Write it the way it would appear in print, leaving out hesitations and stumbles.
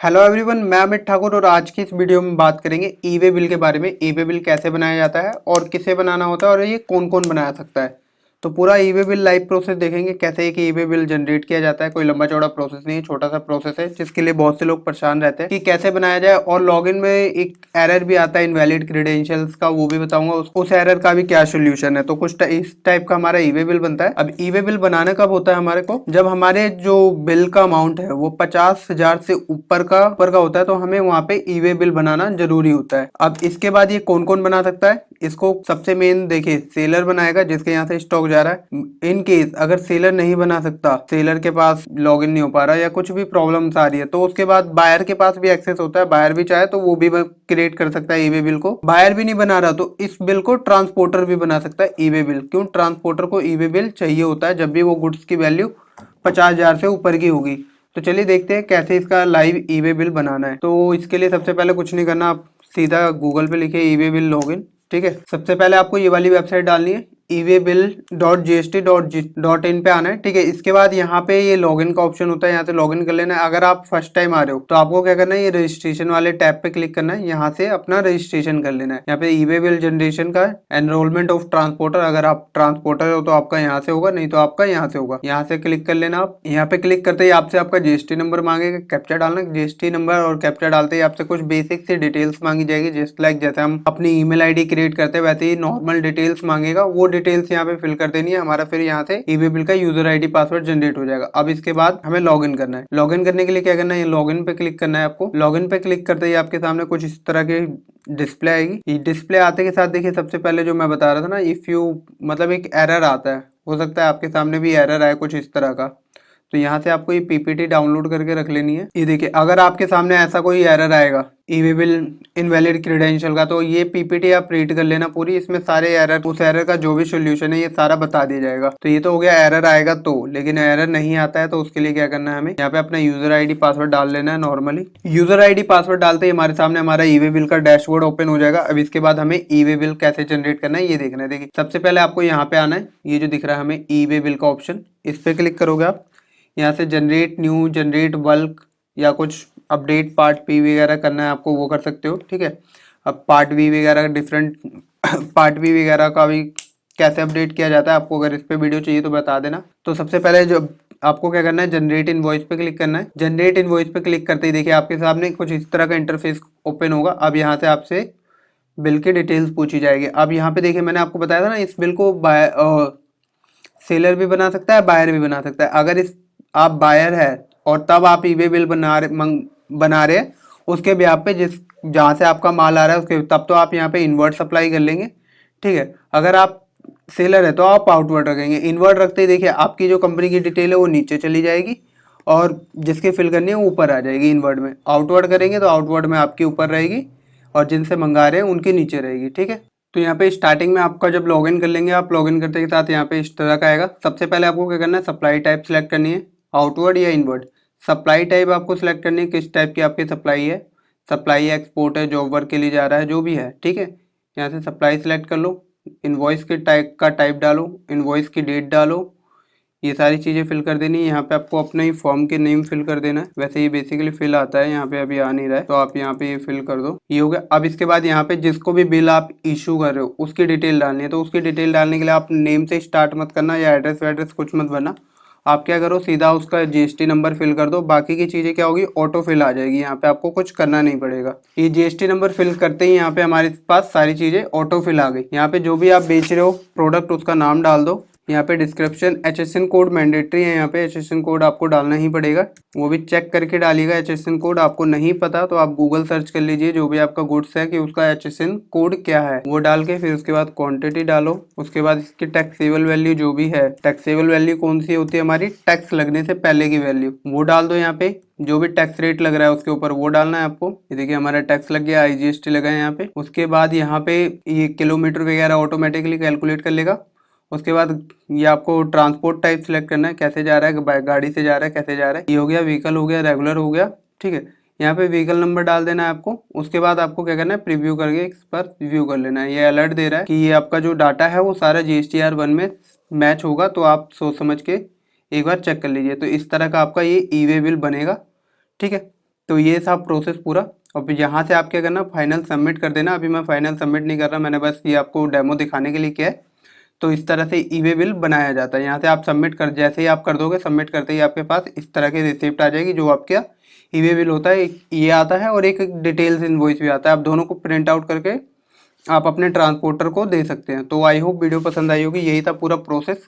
Hello everyone, मैं अमित ठाकुर और आज की इस वीडियो में बात करेंगे ई वे बिल के बारे में। ई वे बिल कैसे बनाया जाता है और किसे बनाना होता है और ये कौन कौन बना सकता है। तो पूरा ई वे बिल लाइव प्रोसेस देखेंगे, कैसे एक ई वे बिल जनरेट किया जाता है। कोई लंबा चौड़ा प्रोसेस नहीं है, छोटा सा प्रोसेस है जिसके लिए बहुत से लोग परेशान रहते हैं कि कैसे बनाया जाए। और लॉगिन में एक एरर भी आता है इनवैलिड क्रेडेंशियल्स का, वो भी बताऊंगा। उस एरर का भी क्या सोल्यूशन है। तो कुछ इस टाइप का हमारा ई वे बिल बनता है। अब ई वे बिल बनाना कब होता है हमारे को, जब हमारे जो बिल का अमाउंट है वो 50,000 से ऊपर का होता है, तो हमें वहां पे ई वे बिल बनाना जरूरी होता है। अब इसके बाद ये कौन कौन बना सकता है, इसको सबसे मेन देखिए सेलर बनाएगा जिसके यहाँ से स्टॉक जा रहा है। इन केस अगर सेलर नहीं बना सकता, सेलर के पास लॉगिन नहीं हो पा रहा या कुछ भी प्रॉब्लम्स आ रही है, तो उसके बाद बायर के पास भी एक्सेस होता है। बायर भी चाहे तो वो भी क्रिएट कर सकता है ई वे बिल को। बायर भी नहीं बना रहा तो इस बिल को ट्रांसपोर्टर भी बना सकता है ई वे बिल। क्यों ट्रांसपोर्टर को ई वे बिल चाहिए होता है जब भी वो गुड्स की वैल्यू 50,000 से ऊपर की होगी। तो चलिए देखते हैं कैसे इसका लाइव ई वे बिल बनाना है। तो इसके लिए सबसे पहले कुछ नहीं करना, आप सीधा गूगल पे लिखिए ई वे बिल लॉगिन। ठीक है, सबसे पहले आपको ये वाली वेबसाइट डालनी है eWaybill.gst.in पे आना है। ठीक है, इसके बाद यहाँ पे ये लॉगिन का ऑप्शन होता है, यहाँ से लॉगिन कर लेना है। अगर आप फर्स्ट टाइम आ रहे हो तो आपको क्या करना है, ये रजिस्ट्रेशन वाले टैब पे क्लिक करना है, यहाँ से अपना रजिस्ट्रेशन कर लेना है। यहाँ पे ई वे बिल जनरेशन का एनरोलमेंट ऑफ ट्रांसपोर्टर, अगर आप ट्रांसपोर्टर हो तो आपका यहाँ से होगा, नहीं तो आपका यहाँ से होगा। यहाँ से क्लिक कर लेना आप। यहाँ पे क्लिक करते ही आपसे आपका जीएसटी नंबर मांगेगा, कैप्चा डालना। जीएसटी नंबर और कैप्चा डालते ही आपसे कुछ बेसिक सी डिटेल्स मांगी जाएगी, जस्ट लाइक जैसे हम अपनी ईमेल आईडी क्रिएट करते हैं वैसे ही नॉर्मल डिटेल्स मांगेगा। वो डिटेल्स यहाँ पे फिल कर देनी है हमारा, फिर यहाँ से ई वे बिल का यूजर आईडी पासवर्ड जनरेट हो जाएगा। अब इसके बाद हमें लॉगिन करना है। लॉगिन करने के लिए क्या करना है, लॉगिन पे क्लिक करना है आपको। लॉगिन पे क्लिक करते ही आपके सामने कुछ इस तरह की डिस्प्ले आएगी। ये डिस्प्ले आते के साथ देखिए सबसे पहले जो मैं बता रहा था ना, इफ यू मतलब एक एरर आता है, हो सकता है आपके सामने भी एरर आए कुछ इस तरह का। तो यहाँ से आपको ये पीपीटी डाउनलोड करके रख लेनी है। ये देखिए अगर आपके सामने ऐसा कोई एरर आएगा ई वे बिल इनवैलिड क्रेडेंशियल का, तो ये पीपीटी आप रीड कर लेना पूरी। इसमें सारे एरर, उस एरर का जो भी सोल्यूशन है ये सारा बता दिया जाएगा। तो ये तो हो गया एरर आएगा तो, लेकिन एरर नहीं आता है तो उसके लिए क्या करना है, हमें यहाँ पे अपना यूजर आईडी पासवर्ड डाल लेना है। नॉर्मली यूजर आईडी पासवर्ड डालते ही हमारे सामने हमारा ई वे बिल का डैशबोर्ड ओपन हो जाएगा। अब इसके बाद हमें ई वे बिल कैसे जनरेट करना है ये देखना है। देखिए सबसे पहले आपको यहाँ पे आना है, ये जो दिख रहा है हमें ई वे बिल का ऑप्शन, इस पे क्लिक करोगे आप। यहाँ से जनरेट न्यू, जनरेट बल्क या कुछ अपडेट पार्ट पी वगैरह करना है आपको, वो कर सकते हो। ठीक है, अब पार्ट बी वगैरह डिफरेंट पार्ट बी वगैरह का भी कैसे अपडेट किया जाता है आपको अगर इस पे वीडियो चाहिए तो बता देना। तो सबसे पहले जो आपको क्या करना है, जनरेट इनवॉइस पे क्लिक करना है। जनरेट इनवॉइस पे क्लिक करते ही देखिए आपके सामने कुछ इस तरह का इंटरफेस ओपन होगा। अब यहाँ से आपसे बिल की डिटेल्स पूछी जाएगी। अब यहाँ पे देखिए मैंने आपको बताया था ना, इस बिल को सेलर भी बना सकता है, बायर भी बना सकता है। अगर इस आप बायर है और तब आप ई वे बिल बना रहे हैं उसके ब्याह पे, जिस जहाँ से आपका माल आ रहा है उसके, तब तो आप यहाँ पे इनवर्ट सप्लाई कर लेंगे। ठीक है, अगर आप सेलर है तो आप आउटवर्ड रखेंगे। इनवर्ट रखते ही देखिए आपकी जो कंपनी की डिटेल है वो नीचे चली जाएगी और जिसकी फिल करनी है वो ऊपर आ जाएगी इनवर्ट में। आउटवर्ड करेंगे तो आउटवर्ड में आपकी ऊपर रहेगी और जिनसे मंगा रहे हैं उनके नीचे रहेगी। ठीक है, तो यहाँ पे स्टार्टिंग में आपका जब लॉगिन कर लेंगे, आप लॉगिन करते के साथ यहाँ पे इस तरह का आएगा। सबसे पहले आपको क्या करना है, सप्लाई टाइप सेलेक्ट करनी है, आउटवर्ड या इनवर्ड। सप्लाई टाइप आपको सिलेक्ट करनी है, किस टाइप की आपकी सप्लाई है, सप्लाई है, एक्सपोर्ट है, जॉब वर्क के लिए जा रहा है, जो भी है। ठीक है, यहाँ से सप्लाई सेलेक्ट कर लो, इनवॉइस के टाइप का टाइप डालो, इनवॉइस की डेट डालो, ये सारी चीज़ें फिल कर देनी है। यहाँ पे आपको अपने ही फॉर्म के नेम फिल कर देना है। वैसे ये बेसिकली फिल आता है, यहाँ पे अभी आ नहीं रहा है तो आप यहाँ पे ये फिल कर दो। ये हो गया। अब इसके बाद यहाँ पे जिसको भी बिल आप इशू कर रहे हो उसकी डिटेल डालनी है। तो उसकी डिटेल डालने के लिए आप नेम से स्टार्ट मत करना या एड्रेस वैड्रेस कुछ मत भरना। आप क्या करो, सीधा उसका जीएसटी नंबर फिल कर दो। बाकी की चीज़ें क्या होगी, ऑटो फिल आ जाएगी, यहाँ पे आपको कुछ करना नहीं पड़ेगा। ये जीएसटी नंबर फिल करते ही यहाँ पे हमारे पास सारी चीज़ें ऑटो फिल आ गई। यहाँ पे जो भी आप बेच रहे हो प्रोडक्ट उसका नाम डाल दो। यहाँ पे डिस्क्रिप्शन, एचएसएन कोड मैंडेटरी है, यहाँ पे एचएसएन कोड आपको डालना ही पड़ेगा, वो भी चेक करके डालिएगा। एचएसएन कोड आपको नहीं पता तो आप गूगल सर्च कर लीजिए जो भी आपका गुड्स है कि उसका एचएसएन कोड क्या है, वो डाल के फिर उसके बाद क्वांटिटी डालो। उसके बाद इसकी टैक्सेबल वैल्यू जो भी है, टैक्सेबल वैल्यू कौन सी होती है हमारी, टैक्स लगने से पहले की वैल्यू, वो डाल दो। यहाँ पे जो भी टैक्स रेट लग रहा है उसके ऊपर वो डालना है आपको। ये देखिए हमारा टैक्स लग गया, आईजीएसटी लगा है यहाँ पे। उसके बाद यहाँ पे ये किलोमीटर वगैरह ऑटोमेटिकली कैलकुलेट कर लेगा। उसके बाद ये आपको ट्रांसपोर्ट टाइप सेलेक्ट करना है, कैसे जा रहा है, गाड़ी से जा रहा है, कैसे जा रहा है। ये हो गया, व्हीकल हो गया, रेगुलर हो गया। ठीक है, यहाँ पे व्हीकल नंबर डाल देना है आपको। उसके बाद आपको क्या करना है, प्रीव्यू करके इस पर व्यू कर लेना है। ये अलर्ट दे रहा है कि ये आपका जो डाटा है वो सारा GSTR1 में मैच होगा, तो आप सोच समझ के एक बार चेक कर लीजिए। तो इस तरह का आपका ये ई वे बिल बनेगा। ठीक है, तो ये था प्रोसेस पूरा। और फिर यहाँ से आप क्या करना, फाइनल सबमिट कर देना। अभी मैं फाइनल सबमिट नहीं कर रहा, मैंने बस ये आपको डेमो दिखाने के लिए किया है। तो इस तरह से ई वे बिल बनाया जाता है। यहाँ से आप सबमिट कर, जैसे ही आप कर दोगे, सबमिट करते ही आपके पास इस तरह की रिसिप्ट आ जाएगी, जो आपका ई वे बिल होता है। ये आता है और एक डिटेल्स इनवॉइस भी आता है। आप दोनों को प्रिंट आउट करके आप अपने ट्रांसपोर्टर को दे सकते हैं। तो आई होप वीडियो पसंद आई होगी। यही था पूरा प्रोसेस।